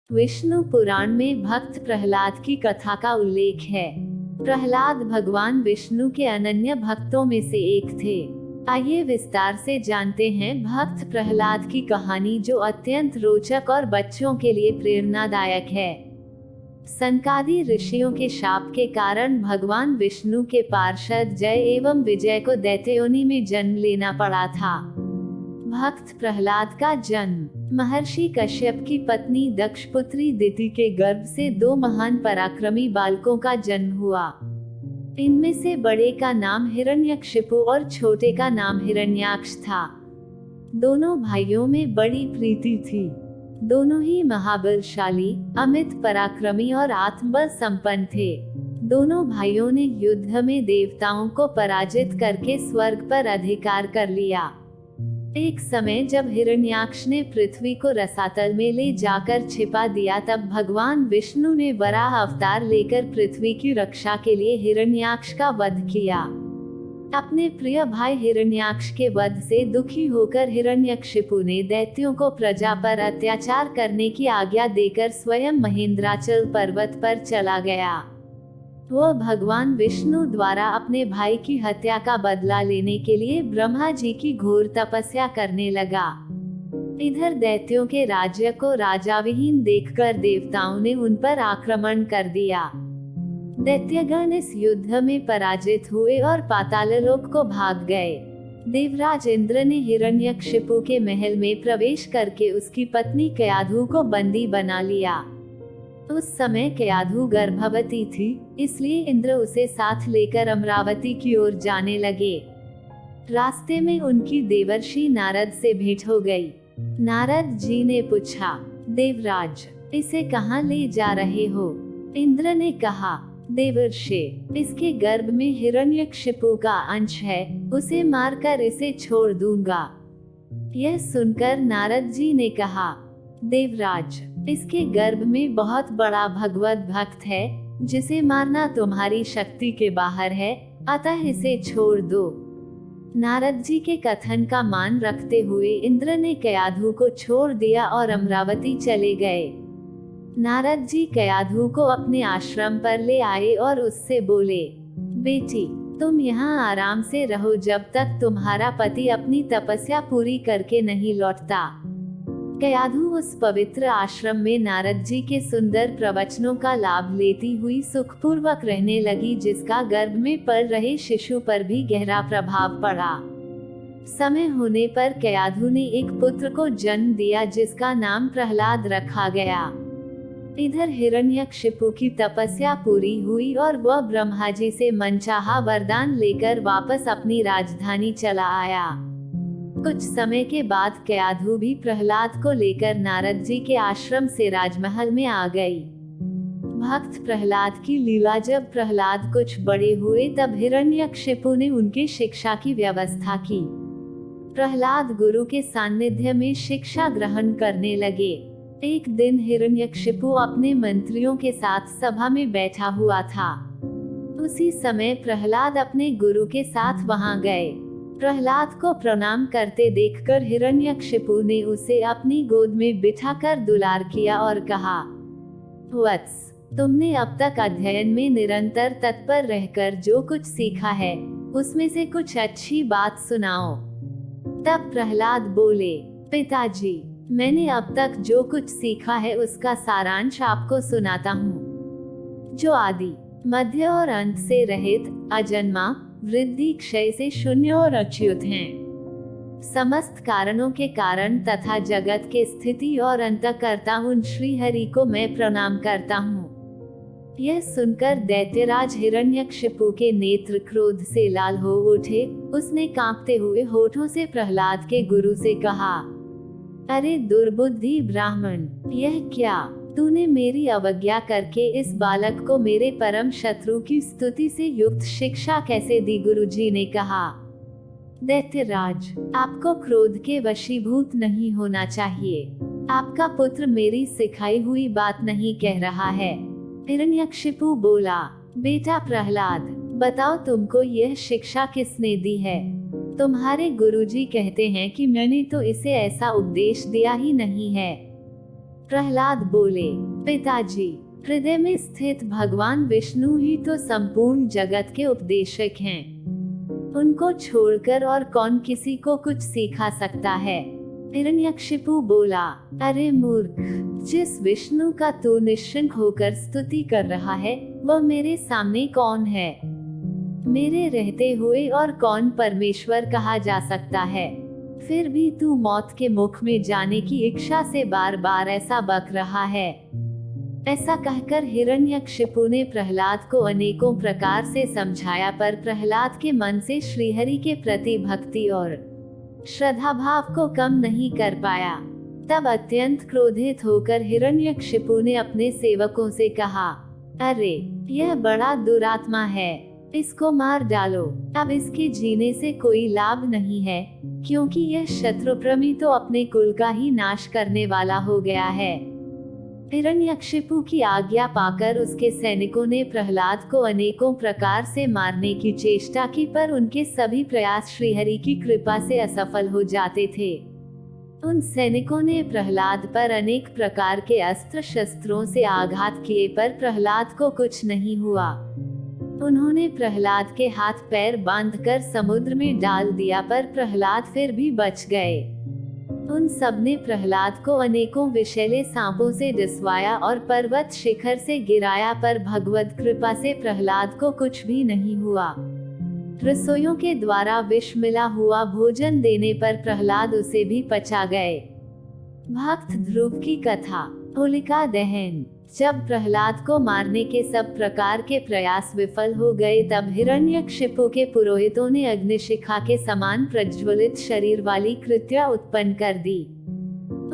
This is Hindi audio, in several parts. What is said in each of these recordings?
विष्णु पुराण में भक्त प्रहलाद की कथा का उल्लेख है। प्रहलाद भगवान विष्णु के अनन्य भक्तों में से एक थे। आइए विस्तार से जानते हैं भक्त प्रहलाद की कहानी, जो अत्यंत रोचक और बच्चों के लिए प्रेरणादायक है। सनकादि ऋषियों के शाप के कारण भगवान विष्णु के पार्षद जय एवं विजय को दैत्योनि में जन्म लेना पड़ा था। भक्त प्रहलाद का जन्म महर्षि कश्यप की पत्नी दक्ष पुत्री दिति के गर्भ से दो महान पराक्रमी बालकों का जन्म हुआ। इनमें से बड़े का नाम हिरण्यकशिपु और छोटे का नाम हिरण्याक्ष था। दोनों भाइयों में बड़ी प्रीति थी। दोनों ही महाबलशाली, अमित पराक्रमी और आत्मबल संपन्न थे। दोनों भाइयों ने युद्ध में देवताओं को पराजित करके स्वर्ग पर अधिकार कर लिया। एक समय जब हिरण्याक्ष ने पृथ्वी को रसातल में ले जाकर छिपा दिया, तब भगवान विष्णु ने वराह अवतार लेकर पृथ्वी की रक्षा के लिए हिरण्याक्ष का वध किया। अपने प्रिय भाई हिरण्याक्ष के वध से दुखी होकर हिरण्यकशिपु ने दैत्यों को प्रजा पर अत्याचार करने की आज्ञा देकर स्वयं महेंद्राचल पर्वत पर चला गया। वह भगवान विष्णु द्वारा अपने भाई की हत्या का बदला लेने के लिए ब्रह्मा जी की घोर तपस्या करने लगा। इधर दैत्यों के राज्य को राजाविहीन देखकर देवताओं ने उन पर आक्रमण कर दिया। दैत्यगण इस युद्ध में पराजित हुए और पाताललोक को भाग गए। देवराज इंद्र ने हिरण्यकशिपु के महल में प्रवेश करके उसकी पत्नी कयाधु को बंदी बना लिया। उस समय कयाधु गर्भवती थी, इसलिए इंद्र उसे साथ लेकर अमरावती की ओर जाने लगे। रास्ते में उनकी देवर्षि नारद से भेंट हो गई। नारद जी ने पूछा, देवराज, इसे कहाँ ले जा रहे हो? इंद्र ने कहा, देवर्षि, इसके गर्भ में हिरण्यकशिपु का अंश है, उसे मारकर इसे छोड़ दूंगा। यह सुनकर नारद जी ने कहा, देवराज, इसके गर्भ में बहुत बड़ा भगवत भक्त है, जिसे मारना तुम्हारी शक्ति के बाहर है, अतः इसे छोड़ दो। नारद जी के कथन का मान रखते हुए इंद्र ने कयाधु को छोड़ दिया और अमरावती चले गए। नारद जी कयाधु को अपने आश्रम पर ले आए और उससे बोले, बेटी, तुम यहाँ आराम से रहो जब तक तुम्हारा पति अपनी तपस्या पूरी करके नहीं लौटता। कयाधु उस पवित्र आश्रम में नारद जी के सुंदर प्रवचनों का लाभ लेती हुई सुखपूर्वक रहने लगी, जिसका गर्भ में पल रहे शिशु पर भी गहरा प्रभाव पड़ा। समय होने पर कयाधु ने एक पुत्र को जन्म दिया, जिसका नाम प्रहलाद रखा गया। इधर हिरण्यकशिपु की तपस्या पूरी हुई और वह ब्रह्मा जी से मनचाहा वरदान लेकर वापस अपनी राजधानी चला आया। कुछ समय के बाद कयाधु भी प्रहलाद को लेकर नारद जी के आश्रम से राजमहल में आ गई। भक्त प्रहलाद की लीला, जब प्रहलाद कुछ बड़े हुए तब हिरण्यकशिपु ने उनकी शिक्षा की व्यवस्था की। प्रहलाद गुरु के सानिध्य में शिक्षा ग्रहण करने लगे। एक दिन हिरण्यकशिपु अपने मंत्रियों के साथ सभा में बैठा हुआ था। उसी समय प्रहलाद अपने गुरु के साथ वहां गए। प्रहलाद को प्रणाम करते देखकर हिरण्यकशिपु ने उसे अपनी गोद में बिठाकर दुलार किया और कहा, वत्स, तुमने अब तक अध्ययन में निरंतर तत्पर रहकर जो कुछ सीखा है, उसमें से कुछ अच्छी बात सुनाओ। तब प्रहलाद बोले, पिताजी, मैंने अब तक जो कुछ सीखा है उसका सारांश आपको सुनाता हूँ। जो आदि, मध्य और अंत से रहित, अजन्मा, वृद्धि क्षय से शून्य और अच्युत हैं। समस्त कारणों के कारण तथा जगत के स्थिति और अंतकर्ता उन श्री हरि को मैं प्रणाम करता हूँ। यह सुनकर दैत्यराज हिरण्यकशिपु के नेत्र क्रोध से लाल हो उठे। उसने कांपते हुए होठों से प्रहलाद के गुरु से कहा, अरे दुर्बुद्धि ब्राह्मण, यह क्या? तूने मेरी अवज्ञा करके इस बालक को मेरे परम शत्रु की स्तुति से युक्त शिक्षा कैसे दी? गुरुजी ने कहा, दैत्यराज, आपको क्रोध के वशीभूत नहीं होना चाहिए। आपका पुत्र मेरी सिखाई हुई बात नहीं कह रहा है। हिरण्यकशिपु बोला, बेटा प्रहलाद, बताओ तुमको यह शिक्षा किसने दी है? तुम्हारे गुरुजी कहते हैं कि मैंने तो इसे ऐसा उपदेश दिया ही नहीं है। प्रहलाद बोले, पिताजी, हृदय में स्थित भगवान विष्णु ही तो संपूर्ण जगत के उपदेशक हैं। उनको छोड़कर और कौन किसी को कुछ सिखा सकता है। हिरण्यकशिपु बोला, अरे मूर्ख, जिस विष्णु का तू निश्चिंत होकर स्तुति कर रहा है वह मेरे सामने कौन है? मेरे रहते हुए और कौन परमेश्वर कहा जा सकता है? फिर भी तू मौत के मुख में जाने की इच्छा से बार बार ऐसा बक रहा है। ऐसा कहकर हिरण्यकशिपु ने प्रहलाद को अनेकों प्रकार से समझाया, पर प्रहलाद के मन से श्रीहरि के प्रति भक्ति और श्रद्धा भाव को कम नहीं कर पाया। तब अत्यंत क्रोधित होकर हिरण्यकशिपु ने अपने सेवकों से कहा, अरे, यह बड़ा दुरात्मा है, इसको मार डालो। अब इसके जीने से कोई लाभ नहीं है, क्योंकि यह शत्रुप्रमी तो अपने कुल का ही नाश करने वाला हो गया है। हिरण्यकशिपु की आज्ञा पाकर उसके सैनिकों ने प्रहलाद को अनेकों प्रकार से मारने की चेष्टा की, पर उनके सभी प्रयास श्रीहरि की कृपा से असफल हो जाते थे। उन सैनिकों ने प्रहलाद पर अनेक प्रकार के अस्त्र शस्त्रों से आघात किए, पर प्रहलाद को कुछ नहीं हुआ। उन्होंने प्रहलाद के हाथ पैर बांधकर समुद्र में डाल दिया, पर प्रहलाद फिर भी बच गए। उन सबने प्रहलाद को अनेकों विषैले सांपों से डिसवाया और पर्वत शिखर से गिराया, पर भगवत कृपा से प्रहलाद को कुछ भी नहीं हुआ। रसोइयों के द्वारा विष मिला हुआ भोजन देने पर प्रहलाद उसे भी पचा गए। भक्त ध्रुव की कथा। होलिका दहन। जब प्रहलाद को मारने के सब प्रकार के प्रयास विफल हो गए, तब हिरण्यकशिपु के पुरोहितों ने अग्निशिखा के समान प्रज्वलित शरीर वाली कृत्या उत्पन्न कर दी।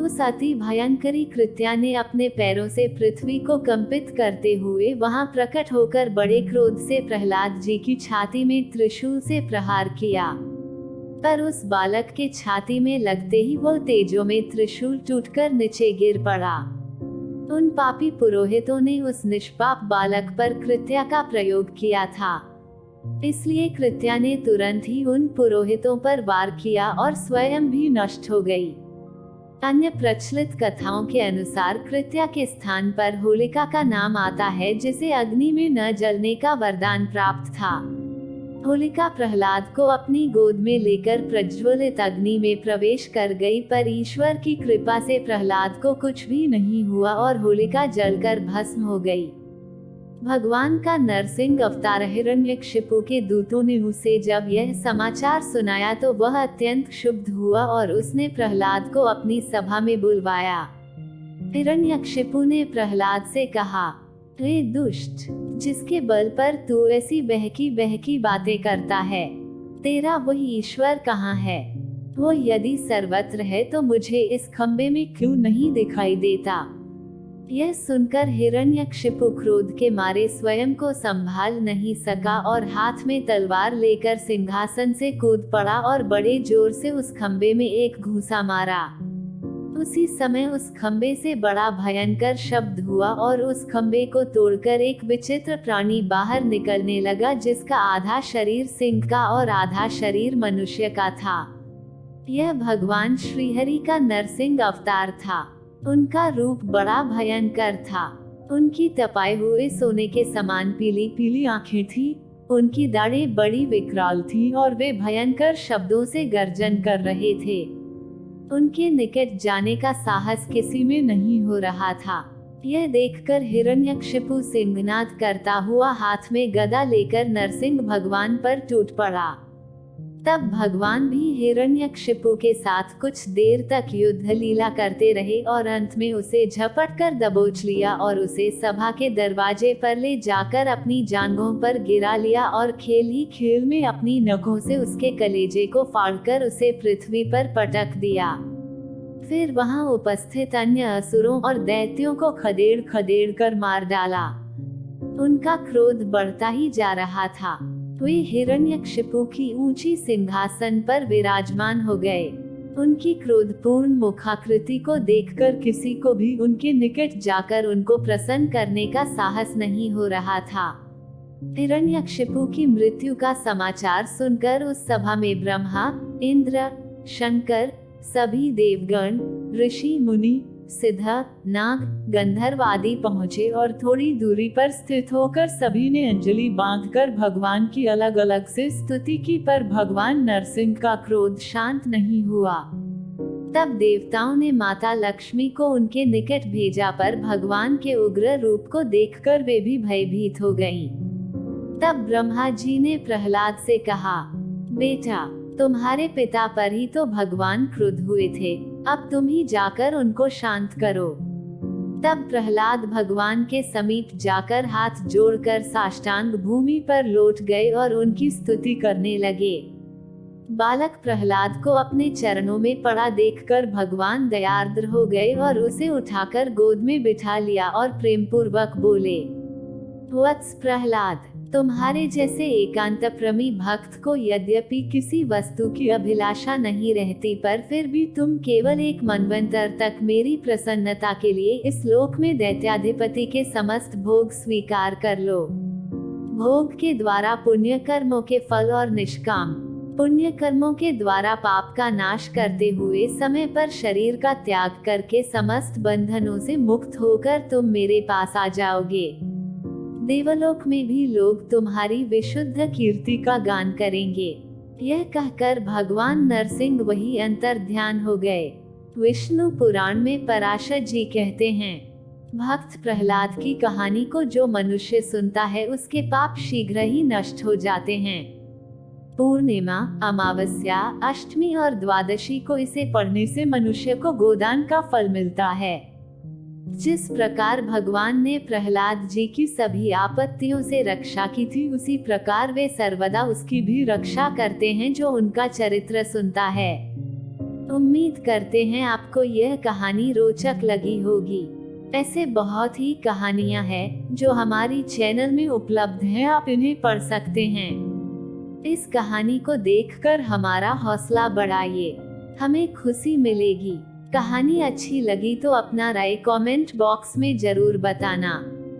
उस अति भयंकरी कृत्या ने अपने पैरों से पृथ्वी को कंपित करते हुए वहां प्रकट होकर बड़े क्रोध से प्रहलाद जी की छाती में त्रिशूल से प्रहार किया, पर उस बालक के छाती में लगते ही वो तेजों में त्रिशूल टूटकर नीचे गिर पड़ा। उन पापी पुरोहितों ने उस निष्पाप बालक पर कृत्या का प्रयोग किया था, इसलिए कृत्या ने तुरंत ही उन पुरोहितों पर वार किया और स्वयं भी नष्ट हो गई। अन्य प्रचलित कथाओं के अनुसार कृत्या के स्थान पर होलिका का नाम आता है, जिसे अग्नि में न जलने का वरदान प्राप्त था। होलिका प्रहलाद को अपनी गोद में लेकर प्रज्वलित अग्नि में प्रवेश कर गई, पर ईश्वर की कृपा से प्रहलाद को कुछ भी नहीं हुआ और होलिका जलकर भस्म हो गई। भगवान का नरसिंह अवतार हिरण्यकशिपु के दूतों ने उसे जब यह समाचार सुनाया तो वह अत्यंत क्षुब्ध हुआ और उसने प्रहलाद को अपनी सभा में बुलवाया। हिरण्यकशिपु ने प्रहलाद से कहा, हे दुष्ट, जिसके बल पर तू ऐसी बहकी बहकी बातें करता है, तेरा वही ईश्वर कहाँ है? वो यदि सर्वत्र है तो मुझे इस खंबे में क्यों नहीं दिखाई देता? यह सुनकर हिरण्यकशिपु क्रोध के मारे स्वयं को संभाल नहीं सका और हाथ में तलवार लेकर सिंहासन से कूद पड़ा और बड़े जोर से उस खंबे में एक घूंसा मारा। उसी समय उस खंबे से बड़ा भयंकर शब्द हुआ और उस खंबे को तोड़कर एक विचित्र प्राणी बाहर निकलने लगा, जिसका आधा शरीर सिंह का और आधा शरीर मनुष्य का था। यह भगवान श्रीहरि का नरसिंह अवतार था। उनका रूप बड़ा भयंकर था। उनकी तपाए हुए सोने के समान पीली पीली आंखें थी, उनकी दाढ़ें बड़ी विकराल थी और वे भयंकर शब्दों से गर्जन कर रहे थे। उनके निकट जाने का साहस किसी में नहीं हो रहा था। यह देखकर हिरण्यकशिपु सिंहनाद करता हुआ हाथ में गदा लेकर नरसिंह भगवान पर टूट पड़ा। तब भगवान भी हिरण्यकशिपु के साथ कुछ देर तक युद्ध लीला करते रहे और अंत में उसे झपट कर दबोच लिया और उसे सभा के दरवाजे पर ले जाकर अपनी जांघों पर गिरा लिया और खेल ही खेल में अपनी नखों से उसके कलेजे को फाड़कर उसे पृथ्वी पर पटक दिया। फिर वहां उपस्थित अन्य असुरों और दैत्यों को खदेड़ खदेड़ कर मार डाला। उनका क्रोध बढ़ता ही जा रहा था। वे हिरण्यकशिपु की ऊंची सिंहासन पर विराजमान हो गए। उनकी क्रोधपूर्ण मुखाकृति को देखकर किसी को भी उनके निकट जाकर उनको प्रसन्न करने का साहस नहीं हो रहा था। हिरण्यकशिपु की मृत्यु का समाचार सुनकर उस सभा में ब्रह्मा, इंद्र, शंकर, सभी देवगण, ऋषि मुनि, सिद्ध, नाग, गंधर्व आदि पहुँचे और थोड़ी दूरी पर स्थित होकर सभी ने अंजलि बांधकर भगवान की अलग अलग से स्तुति की, पर भगवान नरसिंह का क्रोध शांत नहीं हुआ। तब देवताओं ने माता लक्ष्मी को उनके निकट भेजा, पर भगवान के उग्र रूप को देखकर वे भी भयभीत हो गईं। तब ब्रह्मा जी ने प्रहलाद से कहा, बेटा, तुम्हारे पिता पर ही तो भगवान क्रुद्ध हुए थे, अब तुम ही जाकर उनको शांत करो। तब प्रहलाद भगवान के समीप जाकर हाथ जोड़कर साष्टांग भूमि पर लौट गए और उनकी स्तुति करने लगे। बालक प्रहलाद को अपने चरणों में पड़ा देखकर भगवान दयार्द्र हो गए और उसे उठाकर गोद में बिठा लिया और प्रेमपूर्वक बोले, वत्स प्रहलाद, तुम्हारे जैसे एकांतप्रेमी भक्त को यद्यपि किसी वस्तु की अभिलाषा नहीं रहती, पर फिर भी तुम केवल एक मनवंतर तक मेरी प्रसन्नता के लिए इस लोक में दैत्याधिपति के समस्त भोग स्वीकार कर लो। भोग के द्वारा पुण्य कर्मों के फल और निष्काम पुण्य कर्मों के द्वारा पाप का नाश करते हुए समय पर शरीर का त्याग करके समस्त बंधनों से मुक्त होकर तुम मेरे पास आ जाओगे। देवलोक में भी लोग तुम्हारी विशुद्ध कीर्ति का गान करेंगे। यह कहकर भगवान नरसिंह वही अंतर ध्यान हो गए। विष्णु पुराण में पराशर जी कहते हैं, भक्त प्रहलाद की कहानी को जो मनुष्य सुनता है उसके पाप शीघ्र ही नष्ट हो जाते हैं। पूर्णिमा, अमावस्या, अष्टमी और द्वादशी को इसे पढ़ने से मनुष्य को गोदान का फल मिलता है। जिस प्रकार भगवान ने प्रहलाद जी की सभी आपत्तियों से रक्षा की थी, उसी प्रकार वे सर्वदा उसकी भी रक्षा करते हैं जो उनका चरित्र सुनता है। उम्मीद करते हैं आपको यह कहानी रोचक लगी होगी। ऐसे बहुत ही कहानियां हैं जो हमारी चैनल में उपलब्ध हैं, आप इन्हें पढ़ सकते हैं। इस कहानी को देखकर हमारा हौसला बढ़ाइए, हमें खुशी मिलेगी। कहानी अच्छी लगी तो अपना राय कमेंट बॉक्स में जरूर बताना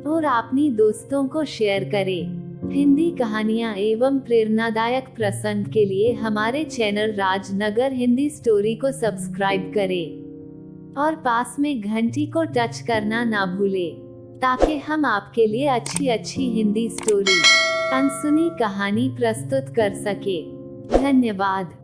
और अपनी दोस्तों को शेयर करें। हिंदी कहानियाँ एवं प्रेरणादायक प्रसंग के लिए हमारे चैनल राजनगर हिंदी स्टोरी को सब्सक्राइब करें और पास में घंटी को टच करना ना भूलें, ताकि हम आपके लिए अच्छी हिंदी स्टोरी अनसुनी कहानी प्रस्तुत कर सके। धन्यवाद।